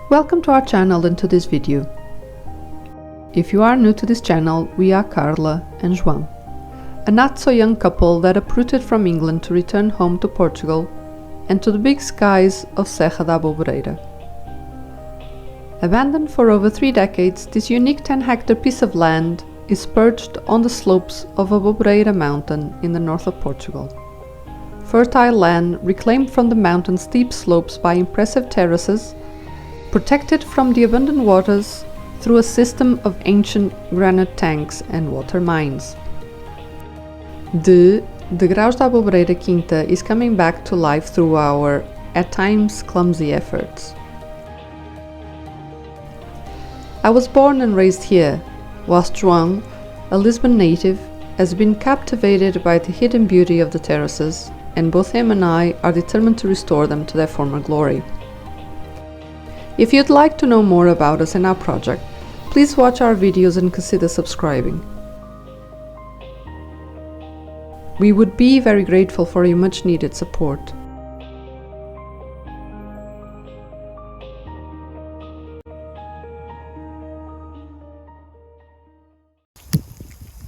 Welcome to our channel and to this video. If you are new to this channel, we are Carla and João, a not so young couple that uprooted from England to return home to Portugal and to the big skies of Serra da Aboboreira. Abandoned for over 3 decades, this unique 10-hectare piece of land is perched on the slopes of Aboboreira mountain in the north of Portugal. Fertile land reclaimed from the mountain's steep slopes by impressive terraces, protected from the abundant waters through a system of ancient granite tanks and water mines. De Graus da Aboboreira Quinta is coming back to life through our, at times, clumsy efforts. I was born and raised here, whilst João, a Lisbon native, has been captivated by the hidden beauty of the terraces, and both him and I are determined to restore them to their former glory. If you'd like to know more about us and our project, please watch our videos and consider subscribing. We would be very grateful for your much needed support.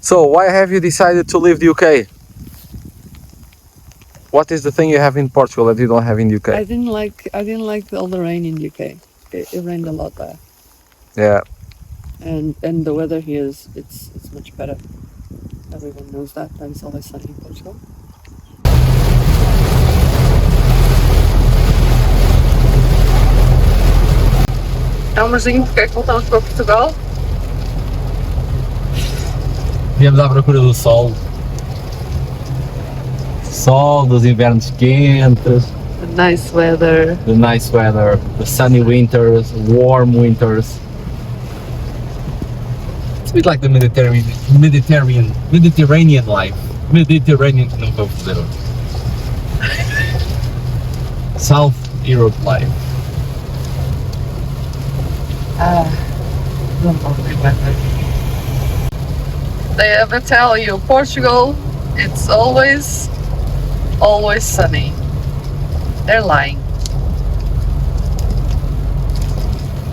So, why have you decided to leave the UK? What is the thing you have in Portugal that you don't have in the UK? I didn't like all the rain in UK. It rained a lot there. Yeah. And the weather here it's much better. Everyone knows that it's always sunny in Portugal. Amorzinho, porque é que voltamos para Portugal? Viemos à procura do sol. Sol, dos invernos quentes. The nice weather. The nice weather, the sunny winters, warm winters. It's a bit like the Mediterranean life. Mediterranean, não vou dizer. South Europe life. Lovely weather. They ever tell you Portugal, it's always sunny. They're lying.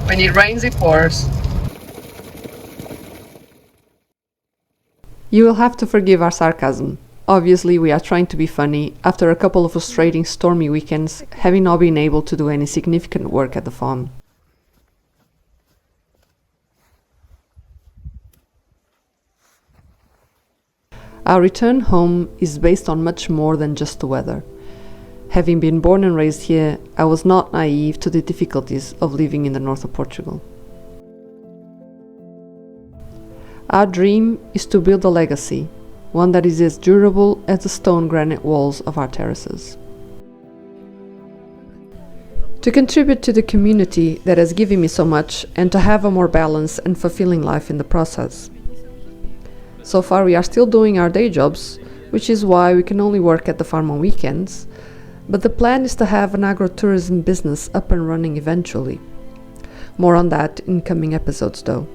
When it rains, it pours. You will have to forgive our sarcasm. Obviously, we are trying to be funny after a couple of frustrating stormy weekends, having not been able to do any significant work at the farm. Our return home is based on much more than just the weather. Having been born and raised here, I was not naive to the difficulties of living in the north of Portugal. Our dream is to build a legacy, one that is as durable as the stone granite walls of our terraces. To contribute to the community that has given me so much and to have a more balanced and fulfilling life in the process. So far we are still doing our day jobs, which is why we can only work at the farm on weekends, but the plan is to have an agrotourism business up and running eventually. More on that in coming episodes though.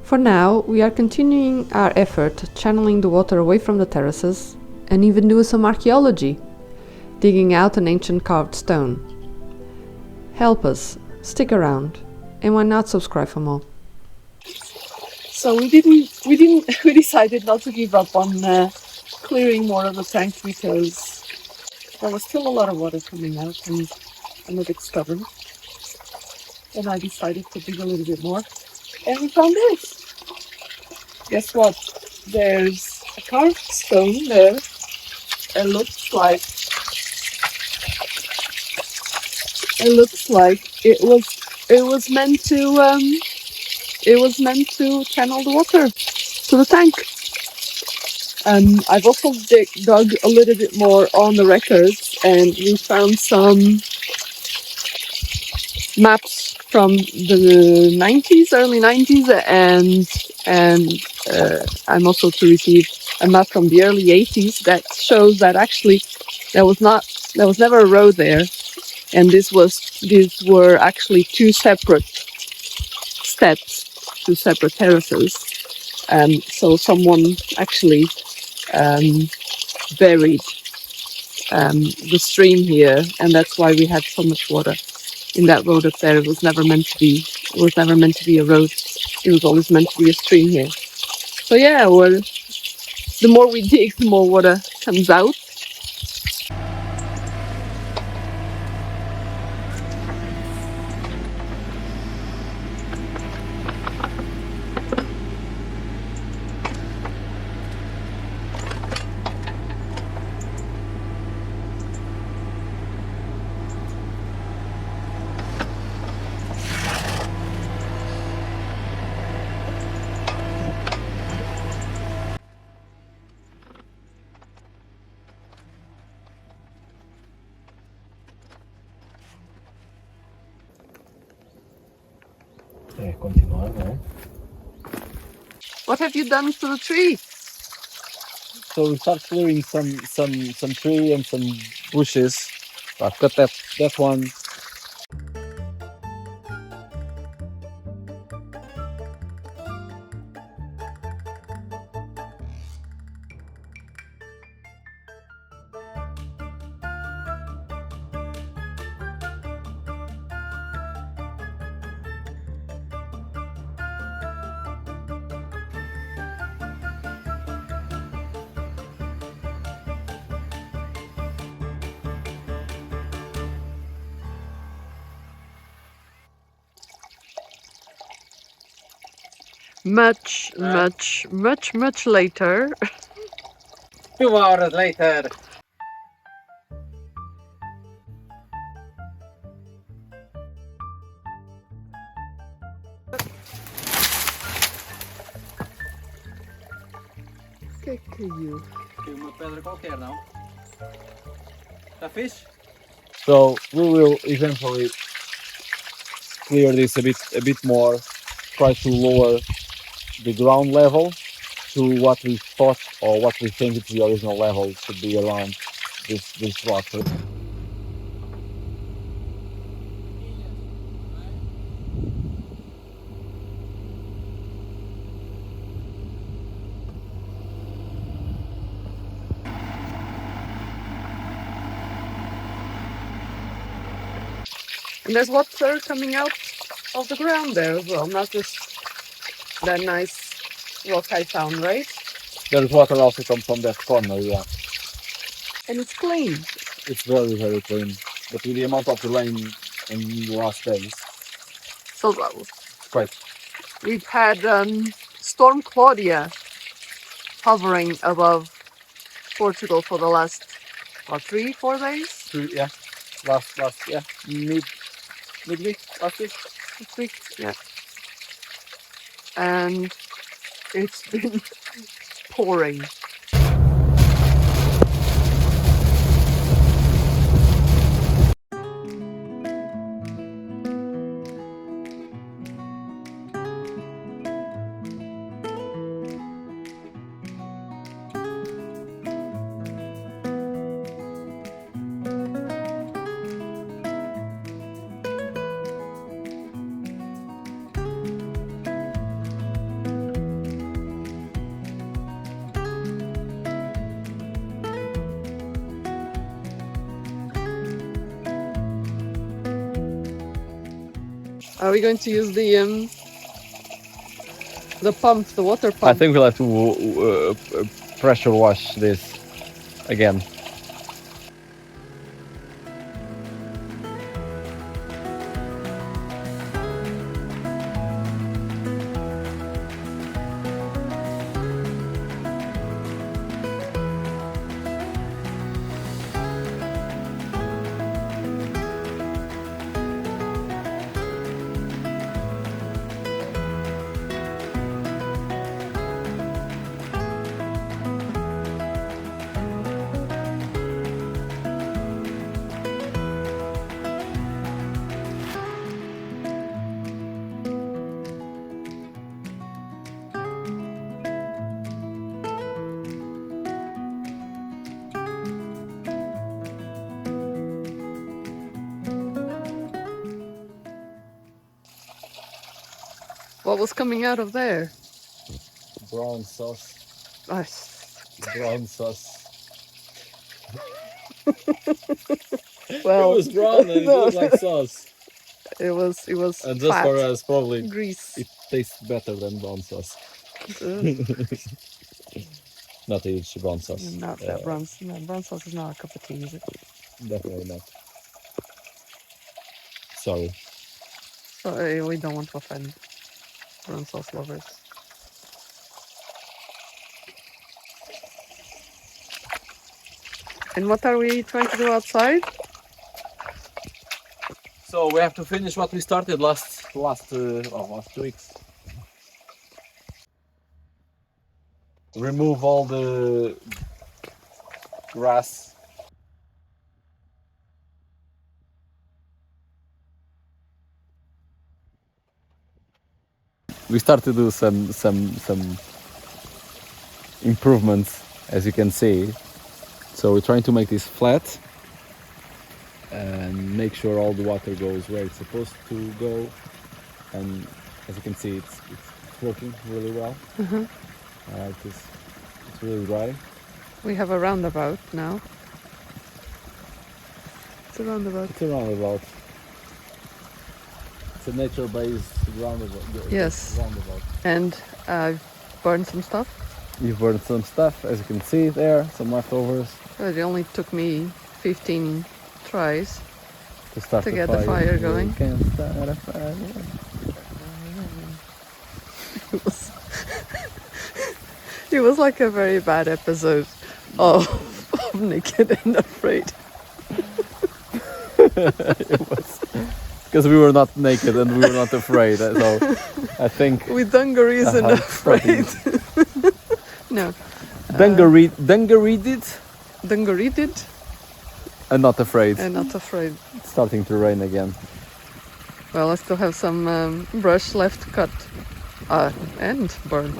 For now, we are continuing our effort channeling the water away from the terraces and even doing some archaeology, digging out an ancient carved stone. Help us, stick around, and why not subscribe for more? So we decided not to give up on clearing more of the tank because there was still a lot of water coming out and I'm a bit stubborn. And I decided to dig a little bit more and we found this. Guess what? There's a carved stone there. It looks like it was meant to channel the water to the tank. I've also dug a little bit more on the records and we found some maps from the 90s, early 90s, and I'm also to receive a map from the early 80s that shows that actually there was never a road there, and these were actually 2 separate steps, 2 separate terraces. So someone actually buried the stream here, and that's why we had so much water in that road up there. It was never meant to be. It was never meant to be a road. It was always meant to be a stream here. So yeah, well, the more we dig, the more water comes out. Continuar, né? What have you done to the tree? So we start clearing some tree and some bushes. I've cut that one. Much later. 2 hours later. Que caiu? Uma pedra qualquer, não? Está fixe? So we will eventually clear this a bit more, try to lower the ground level to what we thought or what we think it's the original level should be around this rock. And there's water coming out of the ground there as well, not just that nice rock I found, right? There's water also come from that corner, yeah. And it's clean. It's very, very clean. But with the amount of rain in the last days, So quite. we've had Storm Claudia hovering above Portugal for the last, what, 3-4 days? Yeah. Last yeah. Midweek, last week. This week, yeah. And it's been pouring. Are we going to use the pump, the water pump? I think we'll have to pressure wash this again. What was coming out of there? Brown sauce. Nice. Brown sauce. Well, it was brown and it no, looked like sauce. it was And just fat, for us, probably grease. it tastes better than brown sauce. Not a huge brown sauce. Not that brown. No, brown sauce is not a cup of tea, is it? Definitely not. Sorry. Sorry, we don't want to offend brown sauce lovers. And what are we trying to do outside? So we have to finish what we started last 2 weeks. Remove all the grass. We started to do some improvements, as you can see. So we're trying to make this flat and make sure all the water goes where it's supposed to go. And as you can see, it's working really well. It's really dry. We have a roundabout now. It's a roundabout. It's a roundabout. It's a nature-based roundabout. Yes. Roundabout. And I've burned some stuff. You've burned some stuff, as you can see there, some leftovers. It only took me 15 tries To get the fire going. You can start a fire. It was like a very bad episode of Naked and Afraid. It was because we were not naked and we were not afraid. So I think With dungarees and afraid. No. Dungareed Dungareeded and not afraid. and not afraid. It's starting to rain again. Well, I still have some brush left to cut and burn.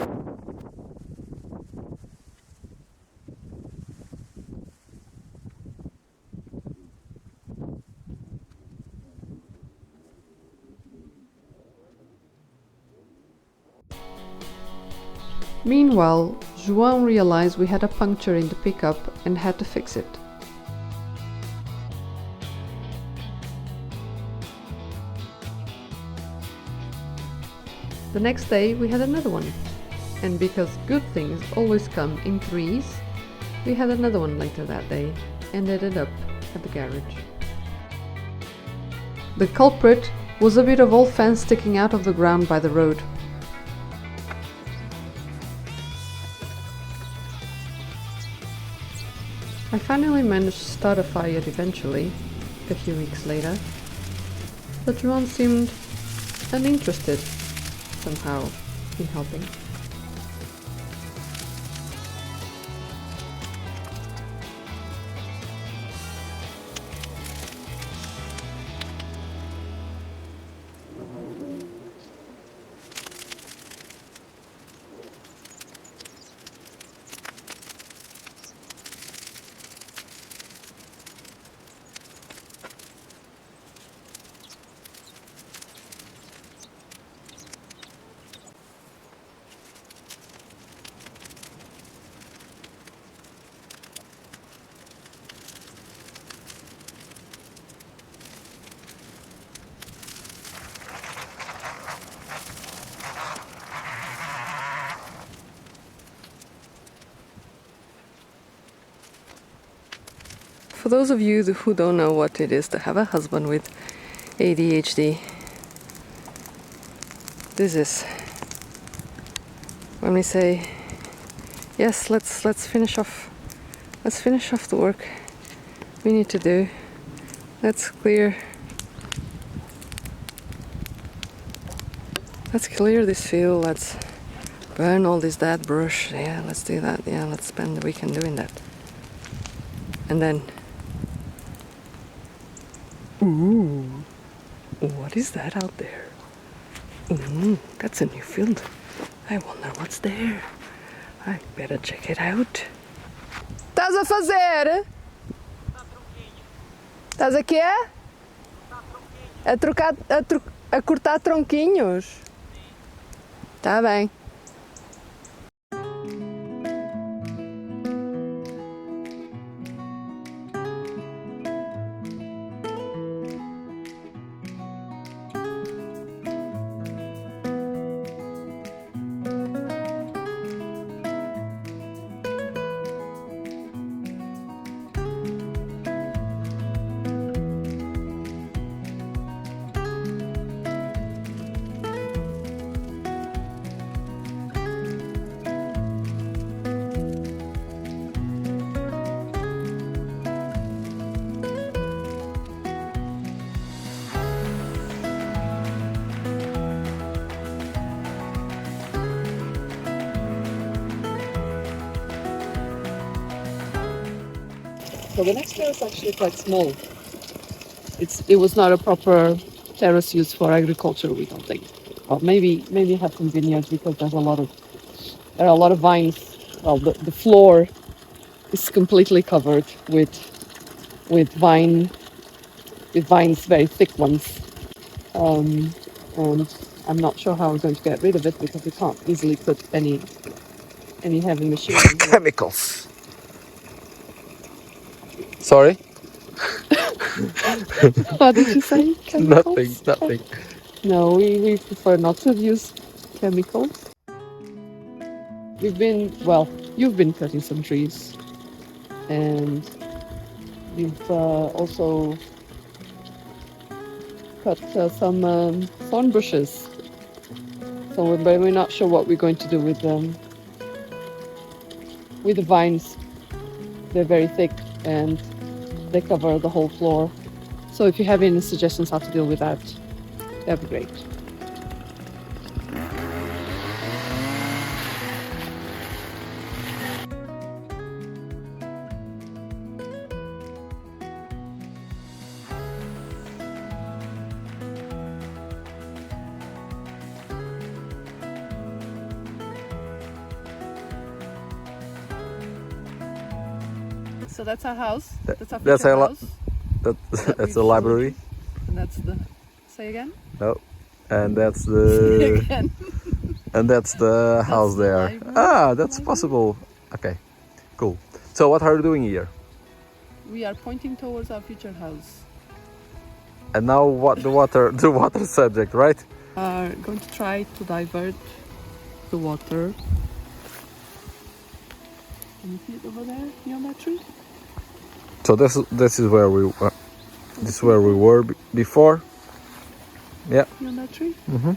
Meanwhile, João realized we had a puncture in the pickup and had to fix it. The next day we had another one, and because good things always come in threes, we had another one later that day and ended up at the garage. The culprit was a bit of old fence sticking out of the ground by the road. I finally managed to start a fire eventually, a few weeks later, but João seemed uninterested somehow in helping. For those of you who don't know what it is to have a husband with ADHD, this is when we say, yes, let's finish off the work we need to do. Let's clear this field. Let's burn all this dead brush. Yeah, let's do that. Yeah, let's spend the weekend doing that. And then, ooh, what is that out there? That's a new field. I wonder what's there. I better check it out. Estás a fazer? Estás a quê? A cortar tronquinhos? Tá bem. So the next terrace is actually quite small. It was not a proper terrace used for agriculture, we don't think. Or maybe have some vineyards because there are a lot of vines. Well, the floor is completely covered with vines, very thick ones. And I'm not sure how we're going to get rid of it because we can't easily put any heavy machinery. Chemicals. Sorry? What did you say? Chemicals? Nothing. No, we prefer not to use chemicals. You've been cutting some trees, and we've also cut some thorn bushes. So we're not sure what we're going to do with them. With the vines, they're very thick and they cover the whole floor. So if you have any suggestions how to deal with that, that'd be great. So that's our house. That's our future house. That's the library. And that's the... Say again? No. And that's the... Say again. And that's the house the there. library. Ah, that's Library. possible. Okay, cool. So what are you doing here? We are pointing towards our future house. And now what the water subject, right? We are going to try to divert the water. Can you see it over there, near that tree? So this is where we were before. Yeah. Near that tree. Mm-hmm.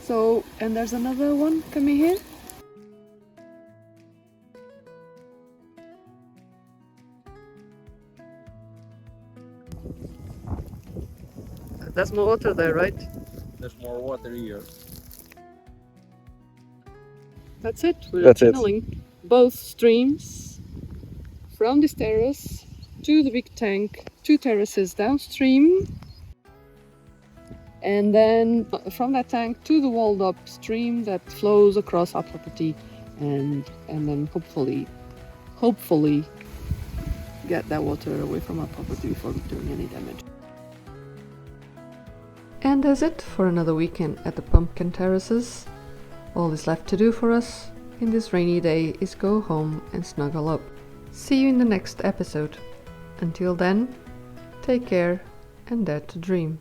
So, and there's another one coming here. There's more water there, right? There's more water here. That's it. We're That's it. channeling both streams from this terrace to the big tank, 2 terraces downstream, and then from that tank to the walled up stream that flows across our property, and then hopefully get that water away from our property before doing any damage. And that's it for another weekend at the pumpkin terraces. All is left to do for us in this rainy day is go home and snuggle up. See you in the next episode. Until then, take care and dare to dream.